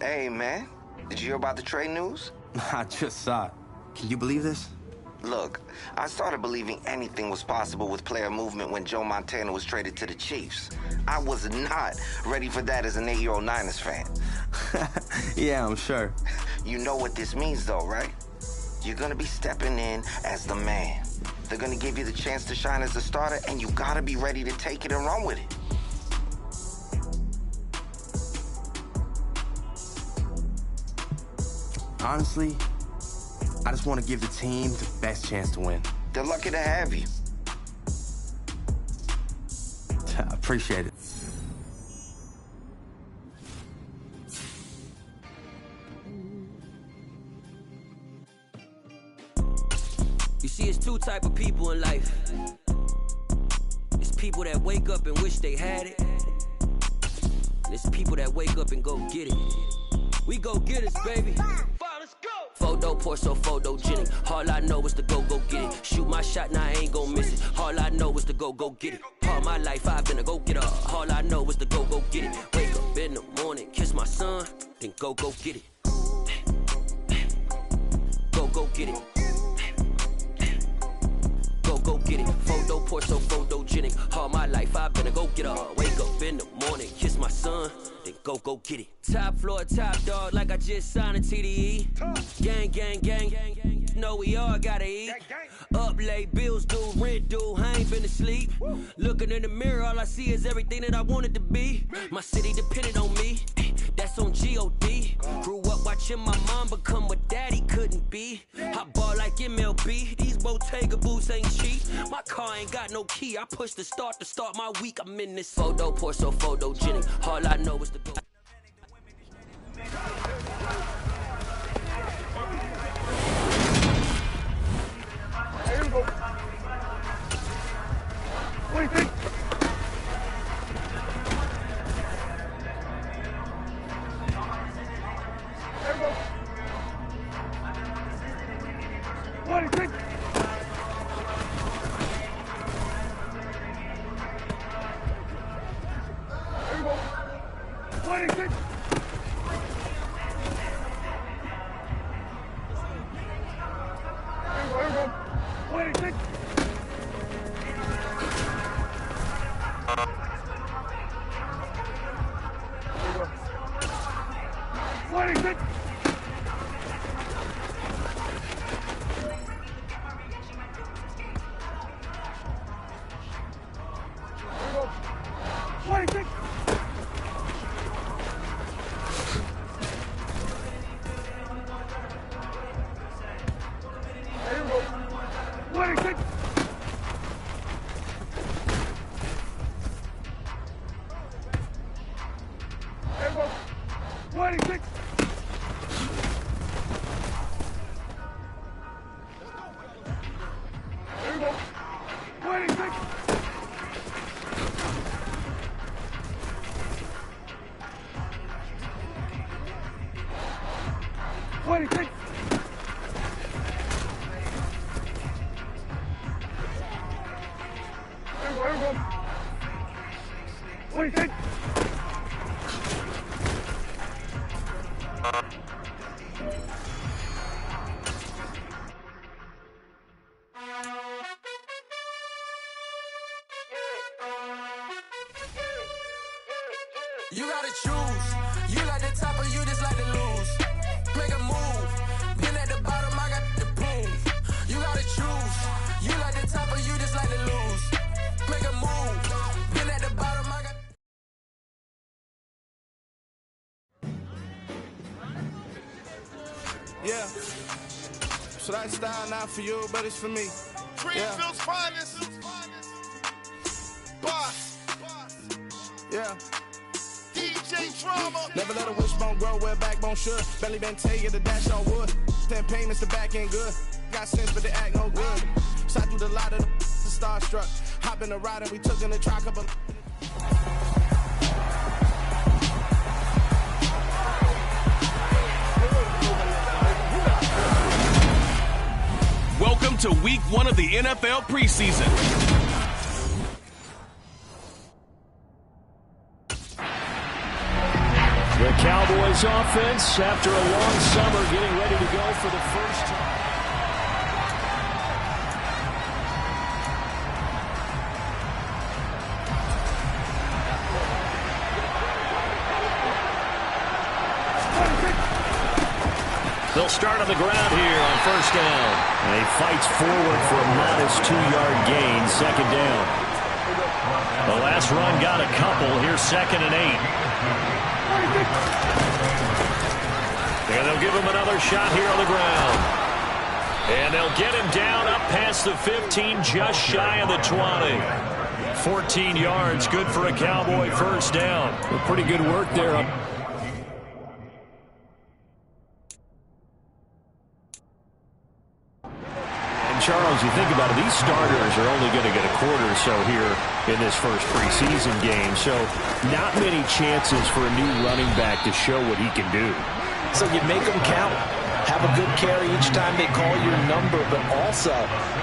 Hey, man. Did you hear about the trade news? I just saw it. Can you believe this? Look, I started believing anything was possible with player movement when Joe Montana was traded to the Chiefs. I was not ready for that as an 8-year-old Niners fan. Yeah, I'm sure. You know what this means, though, right? You're gonna be stepping in as the man. They're gonna give you the chance to shine as a starter, and you gotta be ready to take it and run with it. Honestly, I just want to give the team the best chance to win. They're lucky to have you. I appreciate it. You see, it's two type of people in life. It's people that wake up and wish they had it. And it's people that wake up and go get it. We go get it, baby. Let's go. Photo pour so photogenic. All I know is to go get it. Shoot my shot, now I ain't gon' miss it. All I know is to go get it. All my life I've been a go-getter. All I know is to go get it. Wake up in the morning, kiss my son, then go get it. Go get it. Go get it. Photo pour so photogenic. All my life I've been a go-getter. Wake up in the morning, kiss my son, then go get it. Top floor, top dog, like I just signed a TDE. Gang. Know we all gotta eat. Up late, bills due, rent due, I ain't been asleep. Looking in the mirror, all I see is everything that I wanted to be. My city depended on me, that's on G.O.D. Grew up watching my mom become what daddy couldn't be. I ball like MLB, these Bottega boots ain't cheap. My car ain't got no key, I push the start to start my week. I'm in this photo pour so photogenic. All I know is to go. Here we go. What do you think? There we go. What do you think? There we go. What do you think? What do you think? What do you think? What do you think? There you go. What do you think? There you go. What do you think? There you go. What do you think? What do you think? There we go. What do you think? You gotta choose. You like the top or you just like to lose. Make a move. Been at the bottom, I got the prove. You gotta choose. You like the top or you just like to lose. Make a move. Been at the bottom, I got. Yeah. So that style not for you, but it's for me. Greenfield's finest. Boss. Yeah. DJ Drama. Never let a wishbone grow where a backbone should. Belly been tell you the dash on wood. 10 payments, the back end good. Got sense, but they act no good. Shot through the lot of the starstruck. Hop in the ride and we took in the truck up. Welcome to week 1 of the NFL preseason. The Cowboys this offense after a long summer getting ready to go for the first time. They'll start on the ground here on first down. And he fights forward for a modest 2-yard gain, second down. The last run got a couple. Here's 2nd and 8. And they'll give him another shot here on the ground. And they'll get him down up past the 15, just shy of the 20. 14 yards, good for a Cowboy first down. Well, pretty good work there. Charles, you think about it, these starters are only going to get a quarter or so here in this first preseason game, so not many chances for a new running back to show what he can do. So you make them count. Have a good carry each time they call your number, but also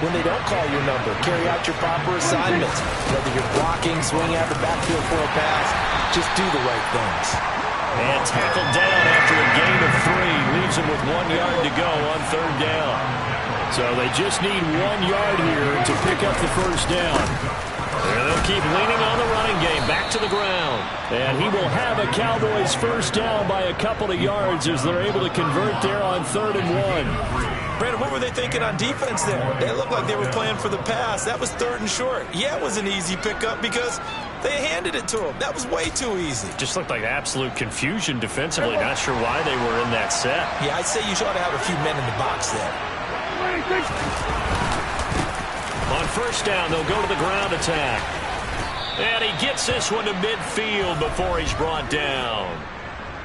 when they don't call your number, carry out your proper assignments. Whether you're blocking, swinging out the backfield for a pass, just do the right things. And tackled down after a gain of 3. Leaves him with 1 yard to go on third down. So they just need 1 yard here to pick up the first down. And they'll keep leaning on the running game. Back to the ground. And he will have a Cowboys first down by a couple of yards as they're able to convert there on 3rd and 1. Brandon, what were they thinking on defense there? They looked like they were playing for the pass. That was 3rd and short. Yeah, it was an easy pickup because they handed it to him. That was way too easy. Just looked like absolute confusion defensively. Not sure why they were in that set. Yeah, I'd say you ought to have a few men in the box there. On first down, they'll go to the ground attack. And he gets this one to midfield before he's brought down.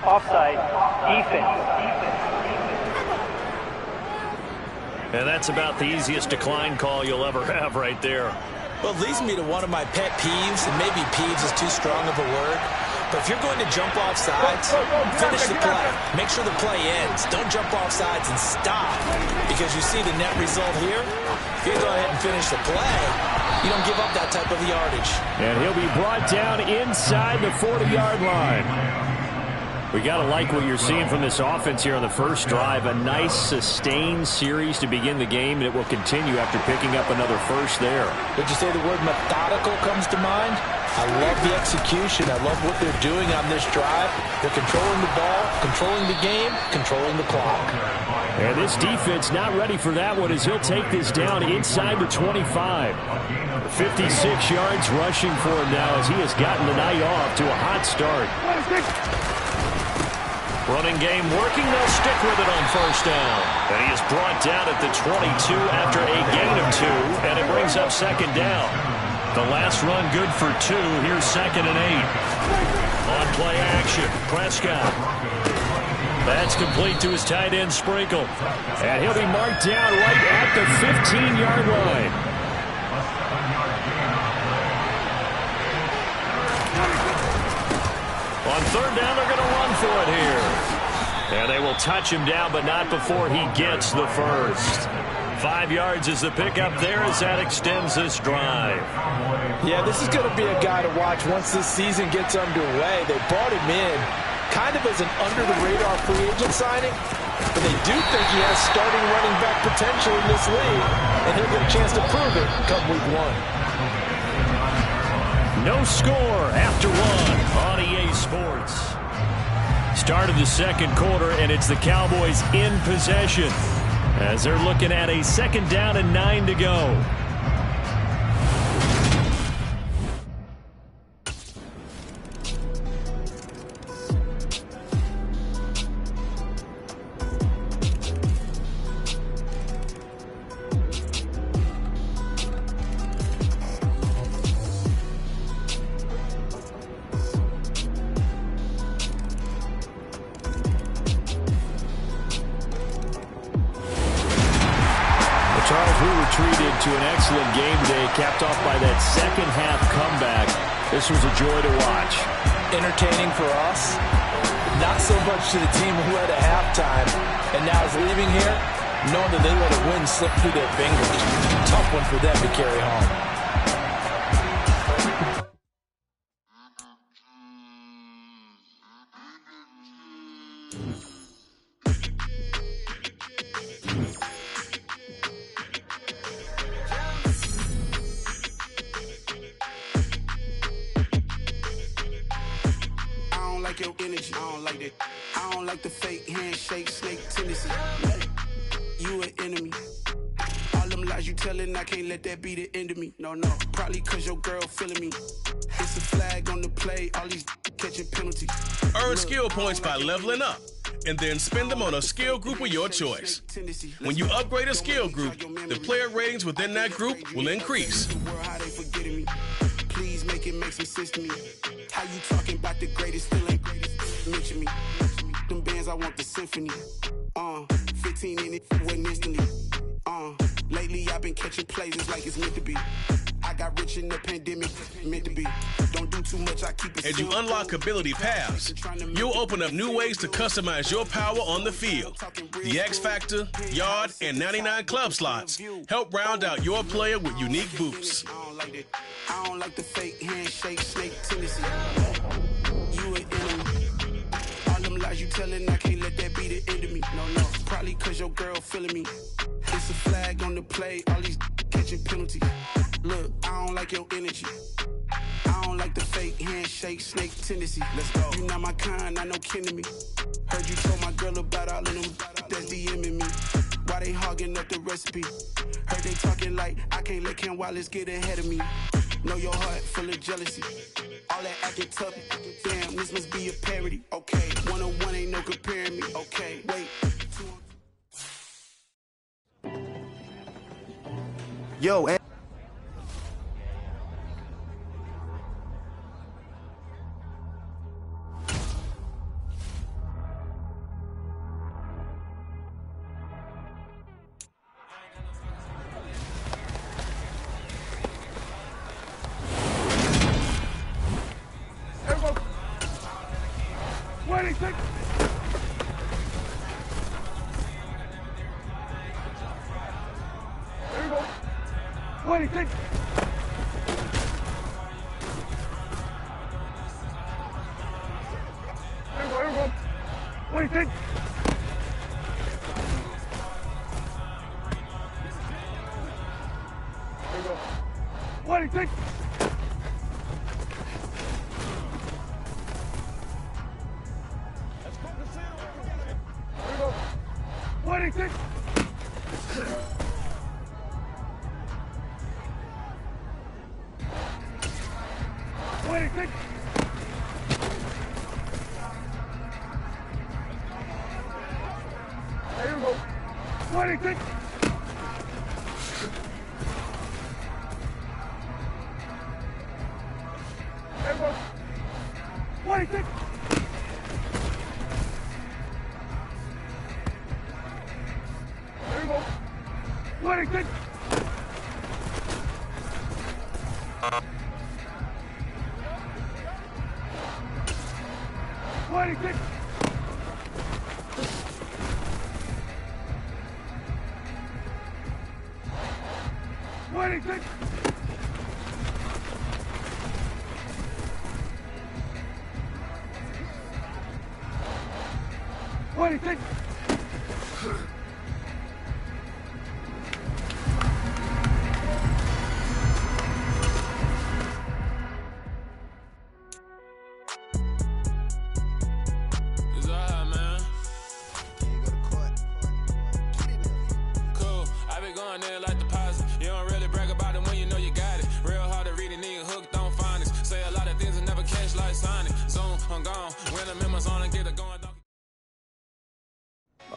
Offside. Defense. And that's about the easiest decline call you'll ever have right there. Well, it leads me to one of my pet peeves, and maybe peeves is too strong of a word. But if you're going to jump off sides, finish the play. Make sure the play ends. Don't jump off sides and stop. Because you see the net result here. If you go ahead and finish the play, you don't give up that type of yardage. And he'll be brought down inside the 40-yard line. We got to like what you're seeing from this offense here on the first drive. A nice, sustained series to begin the game, and it will continue after picking up another first there. Would you say the word methodical comes to mind? I love the execution. I love what they're doing on this drive. They're controlling the ball, controlling the game, controlling the clock. And this defense not ready for that one as he'll take this down inside the 25. 56 yards rushing for him now as he has gotten the night off to a hot start. Running game working. They'll stick with it on first down. And he is brought down at the 22 after a gain of 2, and it brings up second down. The last run good for 2. Here's 2nd and 8. On play action, Prescott. That's complete to his tight end, Sprinkle. And he'll be marked down right at the 15-yard line. On third down, they're going to run for it here. And they will touch him down, but not before he gets the first. 5 yards is the pickup there as that extends this drive. Yeah, this is going to be a guy to watch once this season gets underway. They brought him in kind of as an under-the-radar free agent signing, but they do think he has starting running back potential in this league, and he'll get a chance to prove it come week 1. No score after 1 on EA Sports. Start of the second quarter, and it's the Cowboys in possession as they're looking at a 2nd down and 9 to go. Treated to an excellent game today, capped off by that second half comeback. This was a joy to watch. Entertaining for us, not so much to the team who had a halftime and now is leaving here knowing that they let a win slip through their fingers. Tough one for them to carry home. energy. I don't like that. I don't like the fake handshake, snake tendency. You an enemy. All them lies you telling, I can't let that be the end of me. No, probably cause your girl feeling me. It's a flag on the play, all these catching penalties. Earn skill points by leveling up, and then spend them on a skill group of your choice. When you upgrade a skill group, the player ratings within that group will increase. Please make it make some sense to me. How you talking about the greatest, still ain't mention me. Them bands, I want the symphony. 15 in it, wasn't instantly. Lately I've been catching plays, it's like it's meant to be. I got rich in the pandemic, meant to be. Don't do too much, I keep it. As you unlock ability paths, you'll open up new ways to customize your power on the field. The X Factor, Yard, and 99 club slots help round out your player with unique boosts. I don't like the fake handshake, snake tendency. You an enemy. All them lies you telling, I can't let that be the end of me. No, probably cause your girl feeling me. It's a flag on the play, all these catching penalties. Look, I don't like your energy. I don't like the fake handshake, snake tendency. Let's go. You not my kind, I know kin to me. Heard you told my girl about all of them that's DMing me. Why they hogging up the recipe? Heard they talking like I can't let Ken Wallace get ahead of me. Know your heart full of jealousy. All that acting tough, damn, this must be a parody. Okay, 101 ain't no comparing me. Okay, wait. Yo,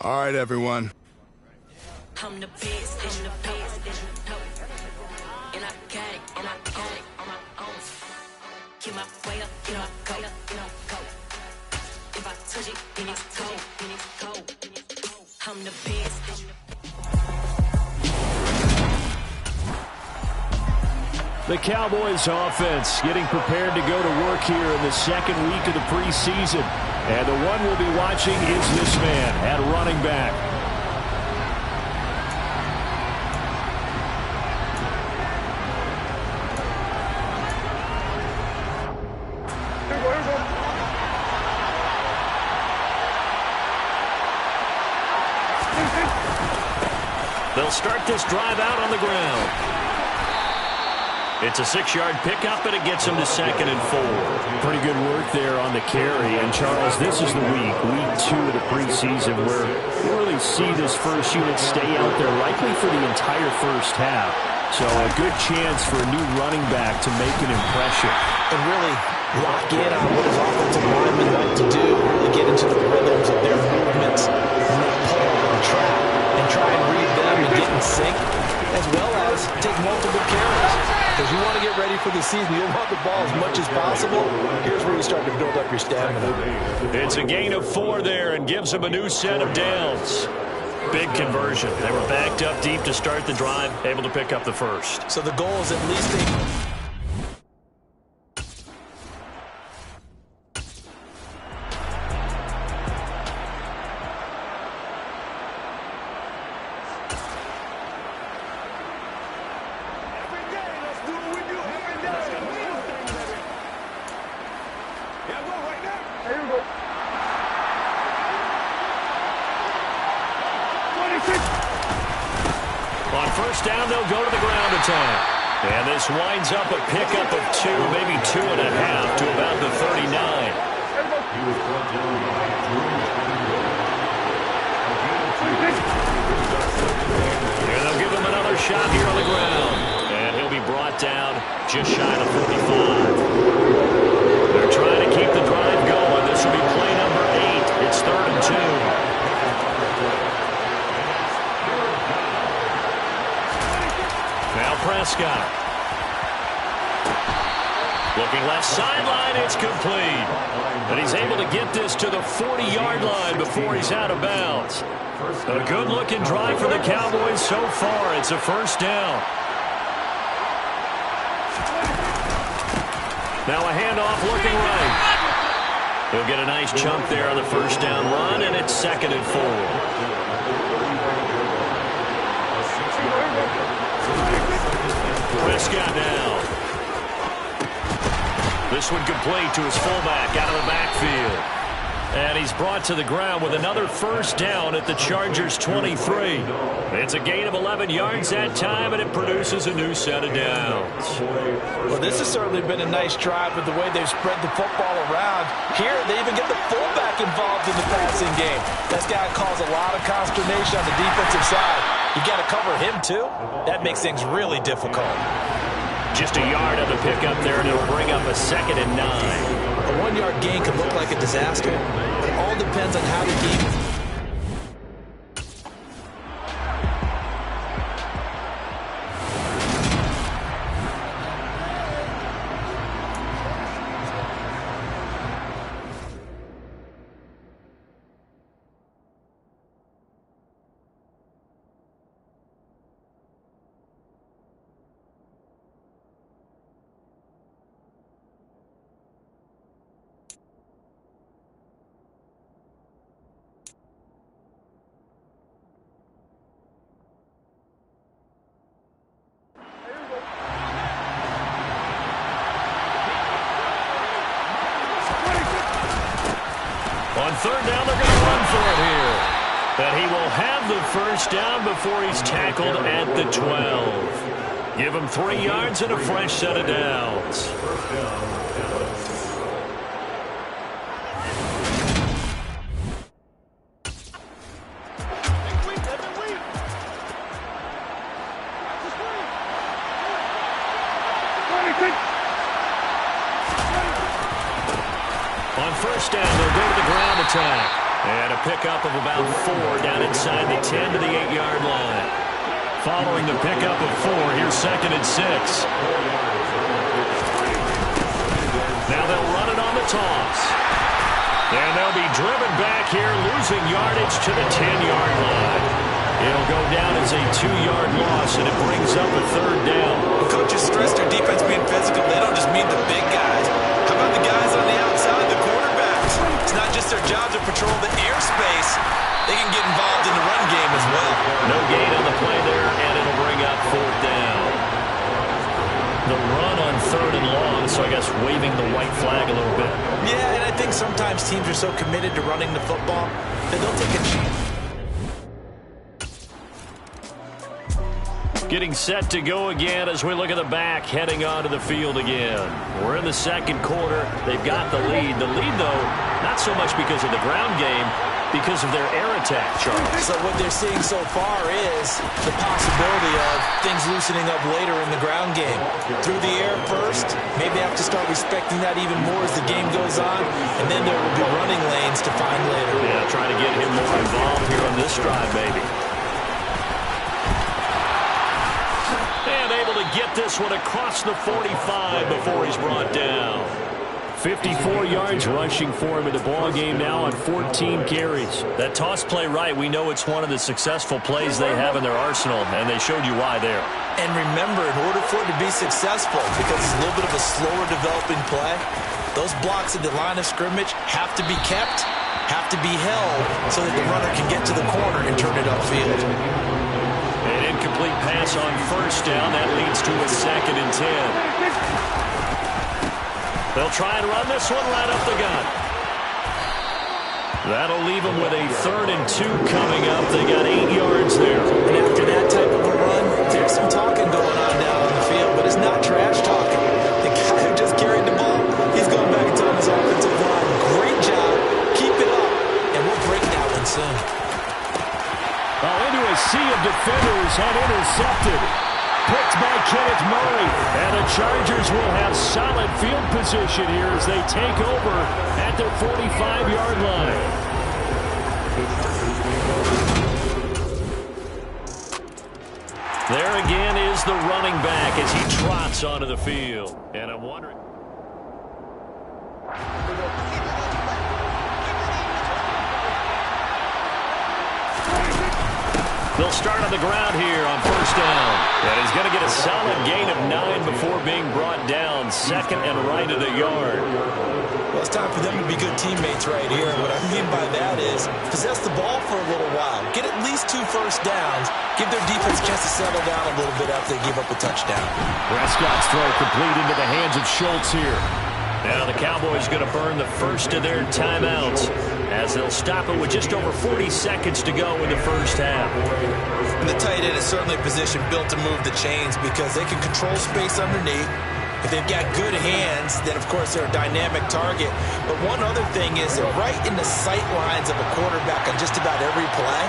All right, everyone. I'm the best, I'm the best, and I got it, and I got it on my own. Get my way up, get my go, go. If I touch it, then it's cold, then it's cold. I'm the best. The Cowboys offense getting prepared to go to work here in the second week of the preseason. And the one we'll be watching is this man at running back. They'll start this drive out on the ground. It's a 6-yard pickup, and it gets him to 2nd and 4. Pretty good work there on the carry. And, Charles, this is the week 2 of the preseason, where you really see this first unit stay out there likely for the entire first half. So a good chance for a new running back to make an impression. And really lock in on what his offensive linemen like to do, really get into the rhythms of their movements when they pull and trap, and try and read them and get in sync, as well as take multiple carries. Because you want to get ready for the season, you'll want the ball as much as possible. Here's where you start to build up your stamina. It's a gain of 4 there and gives him a new set of downs. Big conversion. They were backed up deep to start the drive, able to pick up the first. So the goal is at least On first down, they'll go to the ground attack. And this winds up a pickup of 2, maybe 2.5 to about the 39. And they'll give him another shot here on the ground. And he'll be brought down just shy of 45. They're trying to keep the drive going. This will be play number 8. It's 3rd and 2. Now Prescott. Looking left sideline, it's complete. And he's able to get this to the 40-yard line before he's out of bounds. A good-looking drive for the Cowboys so far. It's a first down. Now a handoff looking right. He'll get a nice chunk there on the first down run, and it's 2nd and 4. Prescott now. This one complete to his fullback out of the backfield. And he's brought to the ground with another first down at the Chargers' 23. It's a gain of 11 yards that time, and it produces a new set of downs. Well, this has certainly been a nice drive with the way they've spread the football around. Here, they even get the fullback involved in the passing game. That's got to cause a lot of consternation on the defensive side. You got to cover him, too. That makes things really difficult. Just a yard on the pickup there, and it'll bring up a 2nd and 9. A 1-yard gain could look like a disaster. It all depends on how the defense. On 3rd down, they're going to run for it here. But he will have the first down before he's tackled at the 12. Give him 3 yards and a fresh set of downs. On first down, they'll go to the ground attack. And a pickup of about 4 down inside the 10 to the 8-yard line. Following the pickup of 4, here's 2nd and 6. Now they'll run it on the toss. And they'll be driven back here, losing yardage to the 10-yard line. It'll go down as a 2-yard loss, and it brings up a 3rd down. When coaches stress their defense being physical, they don't just mean the big guys. How about the guys on the outside, the quarterbacks? It's not just their job to patrol the airspace. They can get involved in the run game as well. No gain on the play there, and it'll bring up 4th down. The run on 3rd and long, so I guess waving the white flag a little bit. Yeah, and I think sometimes teams are so committed to running the football that they'll take a chance. Getting set to go again as we look at the back, heading onto the field again. We're in the second quarter. They've got the lead. The lead, though, not so much because of the ground game, because of their air attack, Charles. So what they're seeing so far is the possibility of things loosening up later in the ground game. Through the air first, maybe they have to start respecting that even more as the game goes on, and then there will be running lanes to find later. Yeah, trying to get him more involved here on this drive, maybe. And able to get this one across the 45 before he's brought down. 54 yards rushing for him in the ball game now on 14 carries. That toss play right, we know it's one of the successful plays they have in their arsenal, and they showed you why there. And remember, in order for it to be successful, because it's a little bit of a slower developing play, those blocks at the line of scrimmage have to be kept, have to be held, so that the runner can get to the corner and turn it upfield. An incomplete pass on first down. That leads to a 2nd and 10. They'll try and run this one right up the gut. That'll leave them with a 3rd and 2 coming up. They got 8 yards there. And after that type of a run, there's some talking going on down on the field, but it's not trash talking. The guy who just carried the ball, he's going back and telling his offensive line, great job, keep it up, and we'll break that one soon. Well, into a sea of defenders and intercepted. Picked by Kenneth Murray. And the Chargers will have solid field position here as they take over at their 45-yard line. There again is the running back as he trots onto the field. And I'm wondering... They'll start on the ground here on first down. And he's going to get a solid gain of 9 before being brought down. 2nd and right at a yard. Well, it's time for them to be good teammates right here. What I mean by that is possess the ball for a little while. Get at least 2 first downs. Give their defense a chance to settle down a little bit after they give up a touchdown. Prescott's throw complete into the hands of Schultz here. Now the Cowboys going to burn the first of their timeouts as they'll stop it with just over 40 seconds to go in the first half. And the tight end is certainly a position built to move the chains because they can control space underneath. If they've got good hands, then of course they're a dynamic target. But one other thing is they're right in the sight lines of a quarterback on just about every play.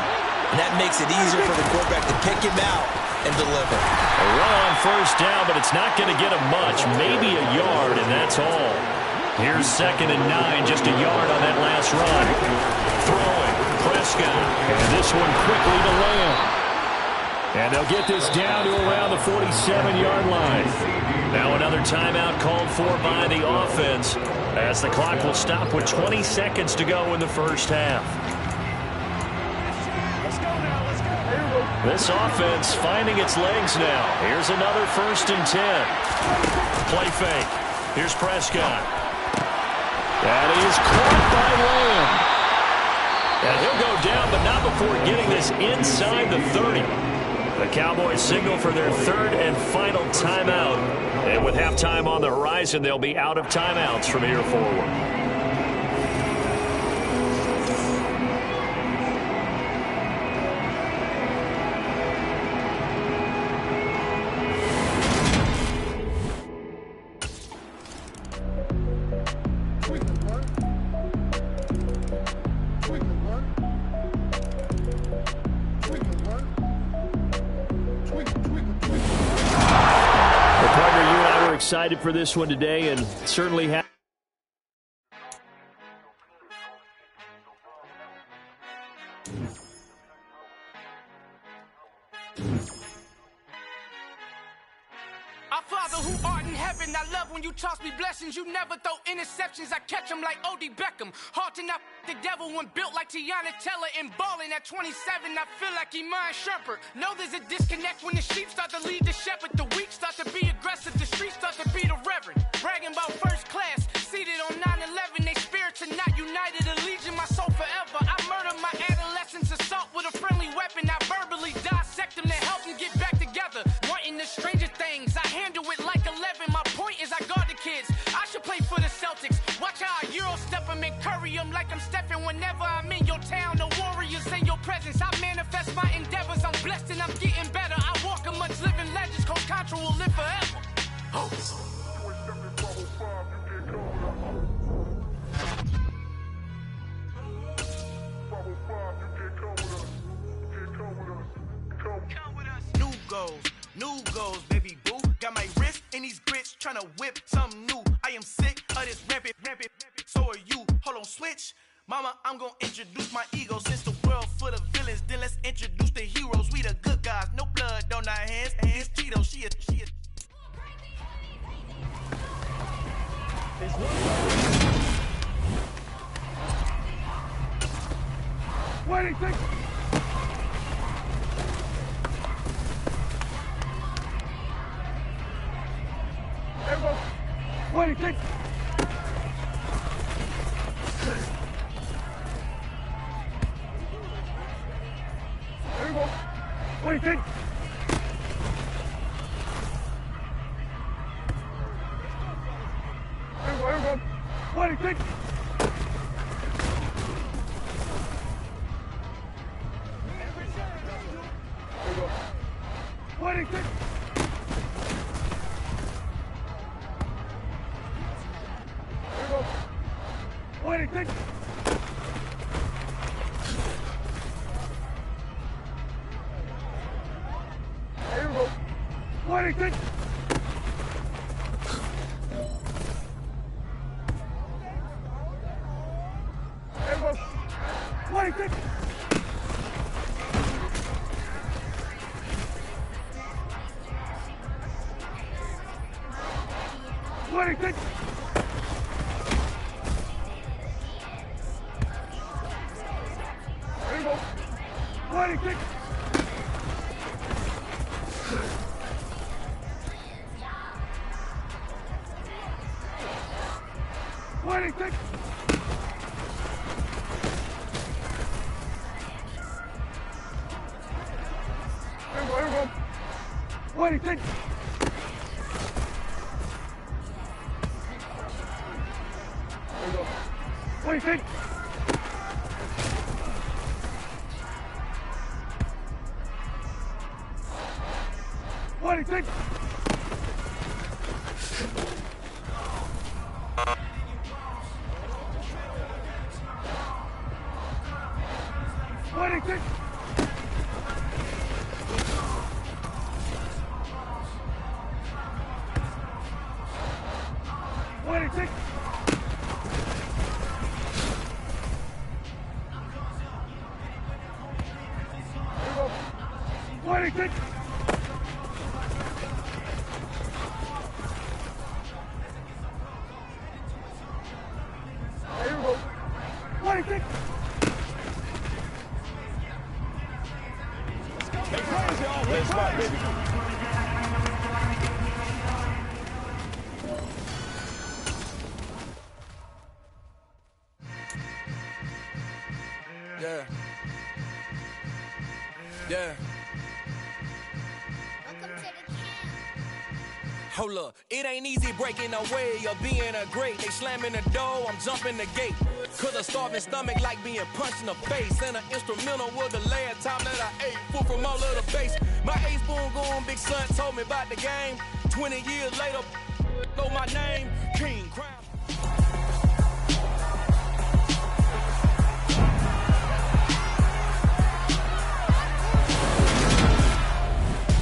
And that makes it easier for the quarterback to pick him out and deliver. A run on first down, but it's not going to get him much. Maybe a yard, and that's all. Here's 2nd and 9, just a yard on that last run. Throwing, Prescott. And this one quickly to Lamb. And they'll get this down to around the 47-yard line. Now another timeout called for by the offense as the clock will stop with 20 seconds to go in the first half. This offense finding its legs now. Here's another 1st and 10. Play fake. Here's Prescott. That is caught by Lamb. And he'll go down, but not before getting this inside the 30. The Cowboys signal for their 3rd and final timeout. And with halftime on the horizon, they'll be out of timeouts from here forward. Excited for this one today and certainly have. Our Father who art in heaven, I love when you toss me blessings. You never throw interceptions, I catch them like O.D. Beckham. Hard to not the devil when built like Tiana Teller and balling at 27. I feel like Iman Shumpert. Know there's a disconnect when the sheep start to lead the shepherd. The weak start to be aggressive, the streets start to be the reverend. Bragging about first class, seated on 9/11. They spirits are not united, a legion, my soul forever. I murder my adolescence, assault with a friendly weapon. I verbally dissect them to help them get back together. Wanting the stranger things, I handle it like 11. My point is I guard the kids. I should play for the Celtics. Watch how I Euro step them and curry them like I'm stepping. Whenever I'm in your town, the warriors in your presence. I manifest my endeavors. I'm blessed and I'm getting better. I walk a much living. natural will live forever. Oh. New goals, baby boo. Got my wrist in these grits, tryna whip something new. I am sick of this rampant. So are you. Hold on, switch. Mama, I'm gonna introduce my ego. Since the world full of villains, then let's introduce the heroes. We the good guys, no blood on our hands. It's Tito, she is. What do you think? What do you think? There you go. What do you think? There you go. What do you think? There you go. What do you think? What do you think? There you go. What do you think? There you go. What do you think? What do you think? What do you think? What do you think? There you go. What do you think? There you go. What do you think? What do you think? What do you think? What do you think? What do you think? What do you think? Hey, crazy offense, my baby. Yeah. Yeah. Hold up, it ain't easy breaking away or being a great. They slamming the door, I'm jumping the gate. Cause a starving stomach like being punched in the face. And an instrumental was the last time that I ate. Food from all of the base. My ace spoon going, big son told me about the game. 20 years later, know my name, King Crown.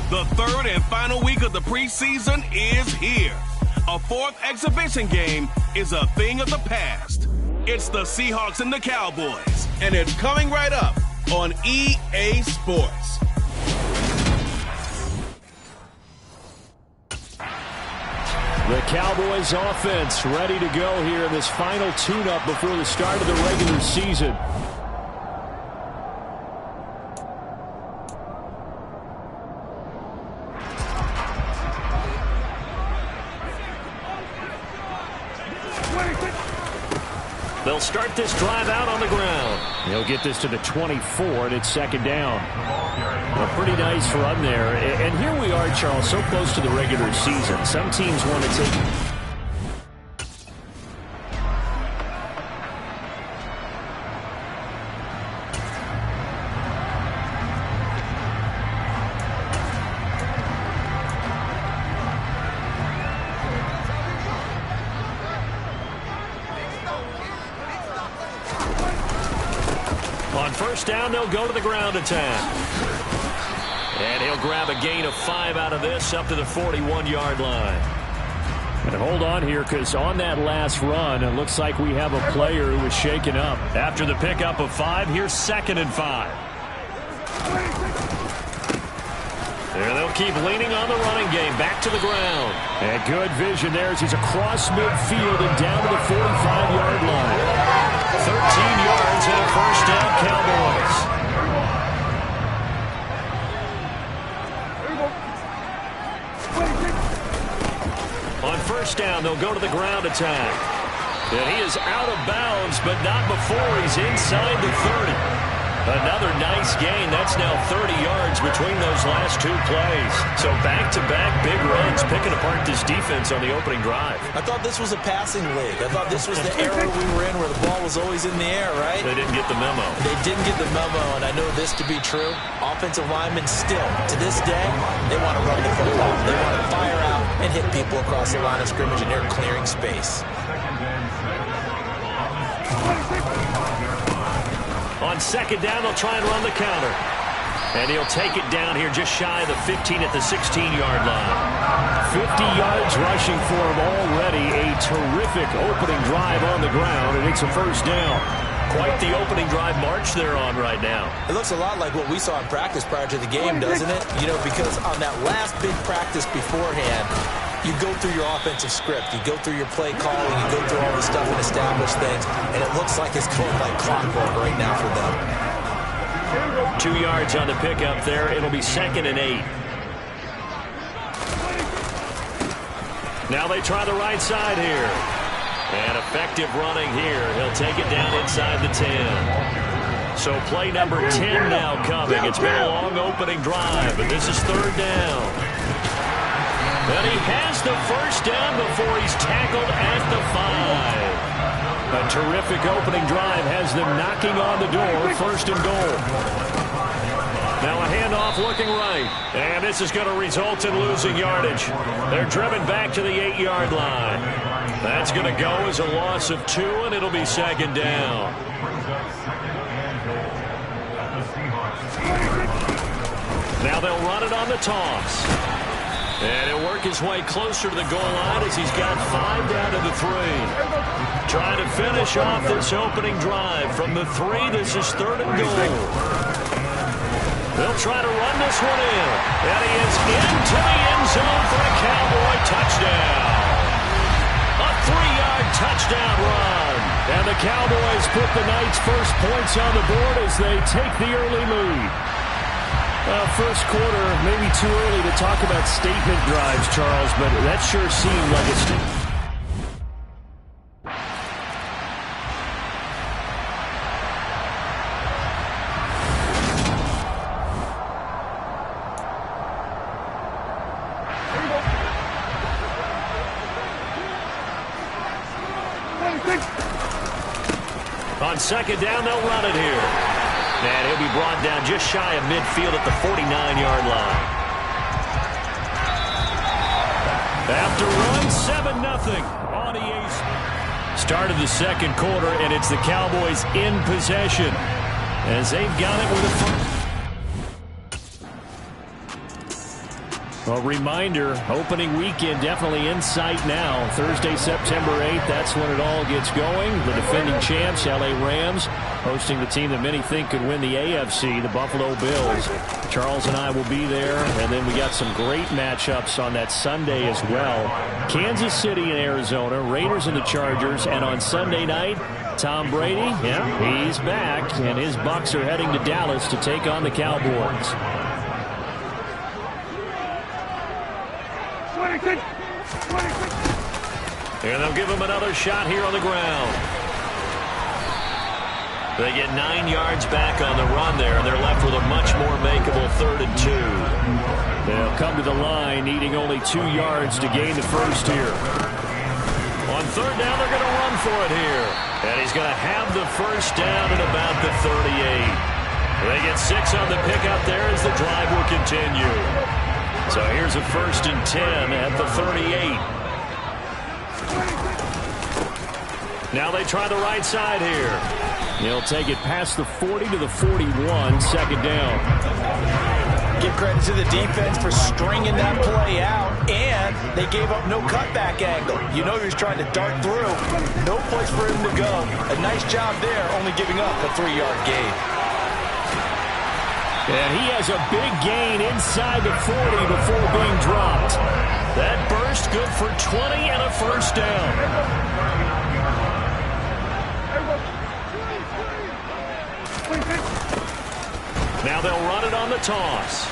The third and final week of the preseason is here. A fourth exhibition game is a thing of the past. It's the Seahawks and the Cowboys, and it's coming right up on EA Sports. The Cowboys offense ready to go here in this final tune-up before the start of the regular season. They'll start this drive out on the ground. They'll get this to the 24, and it's second down. A pretty nice run there. And here we are, Charles, so close to the regular season. Some teams want to take... On first down, they'll go to the ground attack. And he'll grab a gain of 5 out of this up to the 41-yard line. And hold on here, because on that last run, it looks like we have a player who was shaken up. After the pickup of 5, here's 2nd and 5. There they'll keep leaning on the running game. Back to the ground. And good vision there as he's across midfield and down to the 45-yard line. 13 yards and a first down, Cowboys. On first down, they'll go to the ground attack. And he is out of bounds, but not before he's inside the 30. Another nice gain. That's now 30 yards between those last 2 plays. So back-to-back big runs, picking apart this defense on the opening drive. I thought this was a passing league. I thought this was the era we were in where the ball was always in the air, right? They didn't get the memo. They didn't get the memo, and I know this to be true. Offensive linemen still, to this day, they want to run the football. They want to fire out and hit people across the line of scrimmage, and they're clearing space. On second down, they'll try and run the counter. And he'll take it down here just shy of the 15 at the 16-yard line. 50 yards rushing for him already. A terrific opening drive on the ground, and it's a first down. Quite the opening drive march they're on right now. It looks a lot like what we saw in practice prior to the game, doesn't it? You know, because on that last big practice beforehand, you go through your offensive script, you go through your play calling, you go through all this stuff and establish things, and it looks like it's going like clockwork right now for them. 2 yards on the pickup there. It'll be 2nd and 8. Now they try the right side here. And effective running here. He'll take it down inside the 10. So play number 10 now coming. It's been a long opening drive, but this is 3rd down. And he has the first down before he's tackled at the 5. A terrific opening drive has them knocking on the door. 1st and goal. Now a handoff looking right. And this is going to result in losing yardage. They're driven back to the 8-yard line. That's going to go as a loss of 2, and it'll be 2nd down. Now they'll run it on the toss. And he'll work his way closer to the goal line as he's got 5 down to the 3. Trying to finish off this opening drive. From the 3, this is 3rd and goal. They'll try to run this one in. And he is into the end zone for a Cowboy touchdown. A 3-yard touchdown run. And the Cowboys put the Knights' first points on the board as they take the early lead. First quarter, maybe too early to talk about statement drives, Charles, but that sure seemed like it's... On second down, they'll run it here. And he'll be brought down just shy of midfield at the 49-yard line. After run, 7-0 on EA. Start of the second quarter, and it's the Cowboys in possession as they've got it with a... A reminder, opening weekend definitely in sight now. Thursday, September 8th, that's when it all gets going. The defending champs, LA Rams, hosting the team that many think could win the AFC, the Buffalo Bills. Charles and I will be there, and then we got some great matchups on that Sunday as well. Kansas City and Arizona, Raiders and the Chargers, and on Sunday night, Tom Brady, yeah, he's back, and his Bucs are heading to Dallas to take on the Cowboys. And they'll give him another shot here on the ground. They get 9 yards back on the run there, and they're left with a much more makeable 3rd and 2. They'll come to the line, needing only 2 yards to gain the first here. On 3rd down, they're going to run for it here. And he's going to have the first down at about the 38. They get 6 on the pickup there as the drive will continue. So here's a 1st and 10 at the 38. Now they try the right side here. He'll take it past the 40 to the 41, second down. Give credit to the defense for stringing that play out, and they gave up no cutback angle. You know he was trying to dart through. No place for him to go. A nice job there, only giving up a 3-yard gain. And he has a big gain inside the 40 before being dropped. That burst good for 20 and a first down. Now they'll run it on the toss.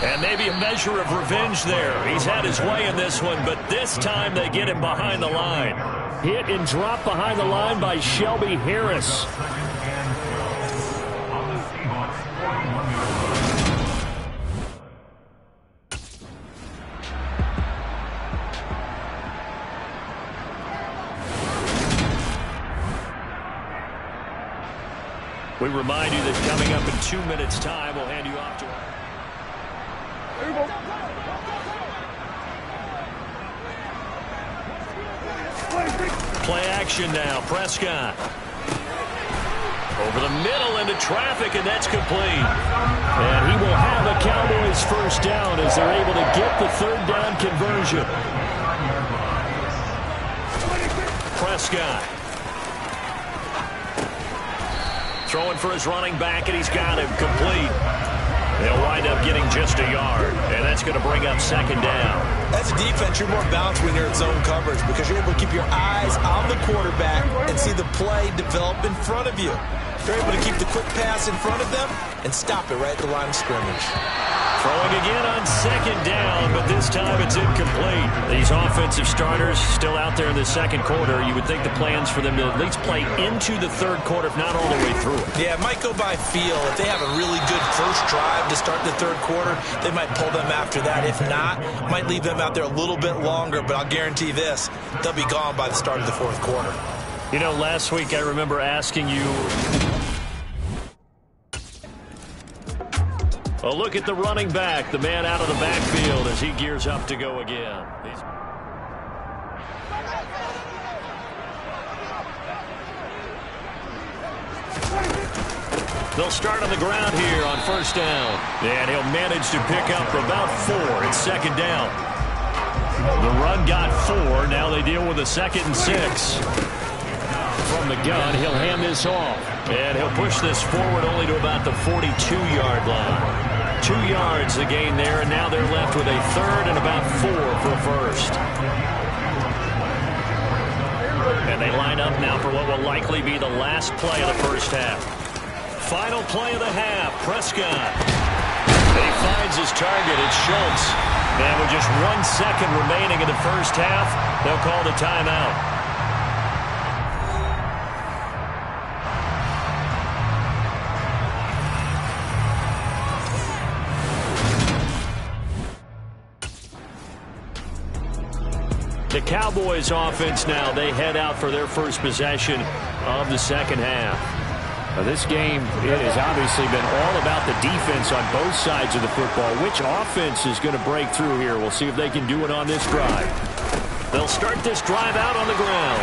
And maybe a measure of revenge there. He's had his way in this one, but this time they get him behind the line. Hit and drop behind the line by Shelby Harris. We remind you that coming up in 2 minutes' time, we'll hand you off to play action now. Prescott. Over the middle into traffic, and that's complete. And he will have a Cowboys first down as they're able to get the third down conversion. Prescott. Throwing for his running back, and he's got him complete. They'll wind up getting just a yard, and that's going to bring up second down. As a defense, you're more balanced when you're in zone coverage because you're able to keep your eyes on the quarterback and see the play develop in front of you. You're able to keep the quick pass in front of them and stop it right at the line of scrimmage. Throwing again on second down, but this time it's incomplete. These offensive starters still out there in the second quarter. You would think the plans for them to at least play into the third quarter, if not all the way through it. Yeah, it might go by feel. If they have a really good first drive to start the third quarter, they might pull them after that. If not, might leave them out there a little bit longer, but I'll guarantee this, they'll be gone by the start of the fourth quarter. You know, last week I remember asking you a look at the running back, the man out of the backfield as he gears up to go again. They'll start on the ground here on first down. And he'll manage to pick up about 4. It's second down. The run got 4. Now they deal with a 2nd and 6. From the gun, he'll hand this off. And he'll push this forward only to about the 42-yard line. 2 yards the gain there, and now they're left with a 3rd and about 4 for a first. And they line up now for what will likely be the last play of the first half. Final play of the half, Prescott. He finds his target, it's Schultz. And with just 1 second remaining in the first half, they'll call the timeout. The Cowboys offense now, they head out for their first possession of the second half. Now this game, it has obviously been all about the defense on both sides of the football. Which offense is going to break through here? We'll see if they can do it on this drive. They'll start this drive out on the ground.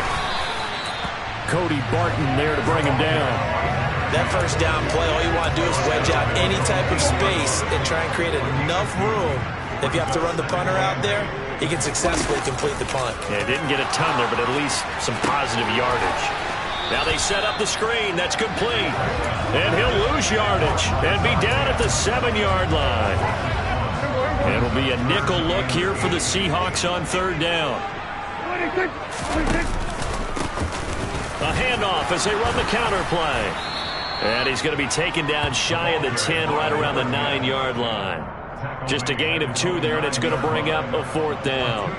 Cody Barton there to bring him down. That first down play, all you want to do is wedge out any type of space and try and create enough room. If you have to run the punter out there, he can successfully complete the punt. Yeah, didn't get a ton there, but at least some positive yardage. Now they set up the screen. That's complete. And he'll lose yardage and be down at the 7-yard line. It'll be a nickel look here for the Seahawks on third down. A handoff as they run the counter play. And he's going to be taken down shy of the 10, right around the 9-yard line. Just a gain of 2 there, and it's going to bring up a 4th down.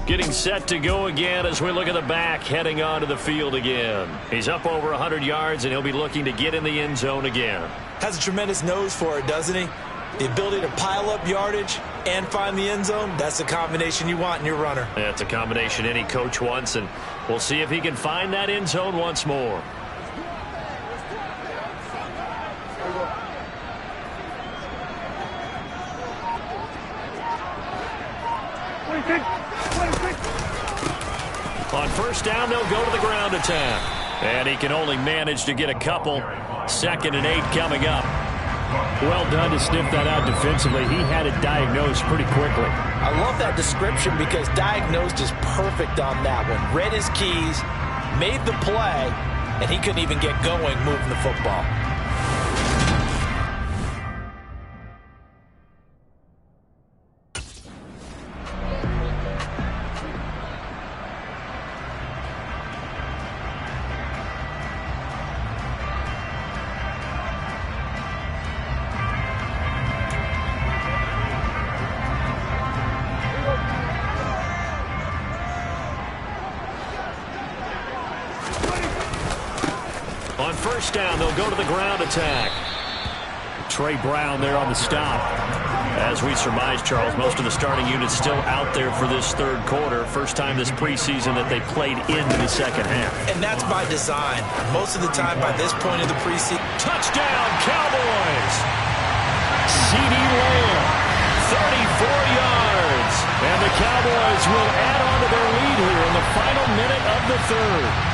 Getting set to go again as we look at the back, heading onto the field again. He's up over 100 yards, and he'll be looking to get in the end zone again. Has a tremendous nose for it, doesn't he? The ability to pile up yardage and find the end zone, that's the combination you want in your runner. That's a combination any coach wants, and we'll see if he can find that end zone once more. On first down, they'll go to the ground attack. And he can only manage to get a couple. 2nd and 8 coming up. Well done to sniff that out defensively. He had it diagnosed pretty quickly. I love that description because diagnosed is perfect on that one. Read his keys, made the play, and he couldn't even get going moving the football. On first down, they'll go to the ground attack. Trey Brown there on the stop. As we surmise, Charles, most of the starting units still out there for this third quarter. First time this preseason that they played into the second half. And that's by design. Most of the time by this point of the preseason. Touchdown, Cowboys! CeeDee Lamb, 34 yards. And the Cowboys will add on to their lead here in the final minute of the third.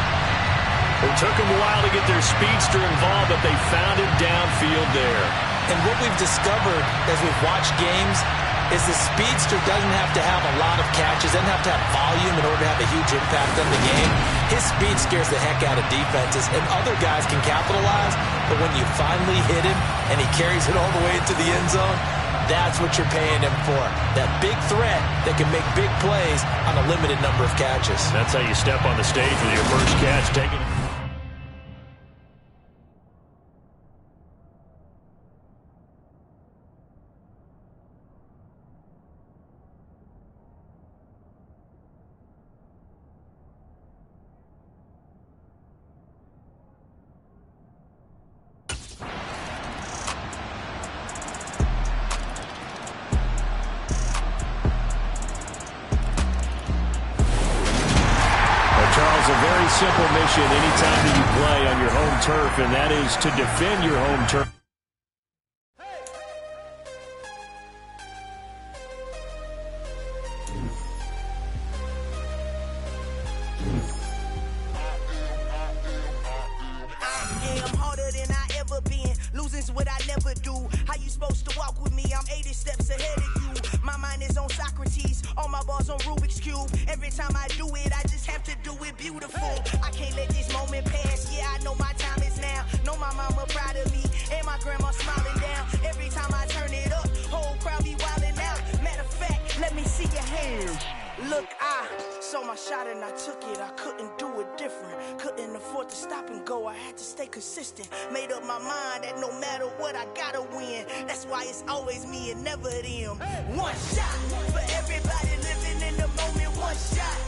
It took them a while to get their speedster involved, but they found him downfield there. And what we've discovered as we've watched games is the speedster doesn't have to have a lot of catches, doesn't have to have volume in order to have a huge impact on the game. His speed scares the heck out of defenses, and other guys can capitalize, but when you finally hit him and he carries it all the way into the end zone, that's what you're paying him for. That big threat that can make big plays on a limited number of catches. That's how you step on the stage with your first catch, taking it. Charles, a very simple mission anytime that you play on your home turf, and that is to defend your home turf. I'm harder than I ever been. Losing's what I never do. How you supposed to walk with me? I'm 80 steps ahead of you. My mind is on Socrates. All my balls on Rubik's Cube. Every time I do it, I just have to do it beautiful. I can't let this moment pass. Yeah, I know my time is now. Know my mama proud of me. And my grandma smiling down. Every time I turn it up, whole crowd be wilding out. Matter of fact, let me see your hands. Look, I saw my shot and I took it. I couldn't do it different. Couldn't afford to stop and go. I had to stay consistent. Made up my mind that no matter what, I gotta win. That's why it's always me and never them. One shot for everybody living in the moment. One shot.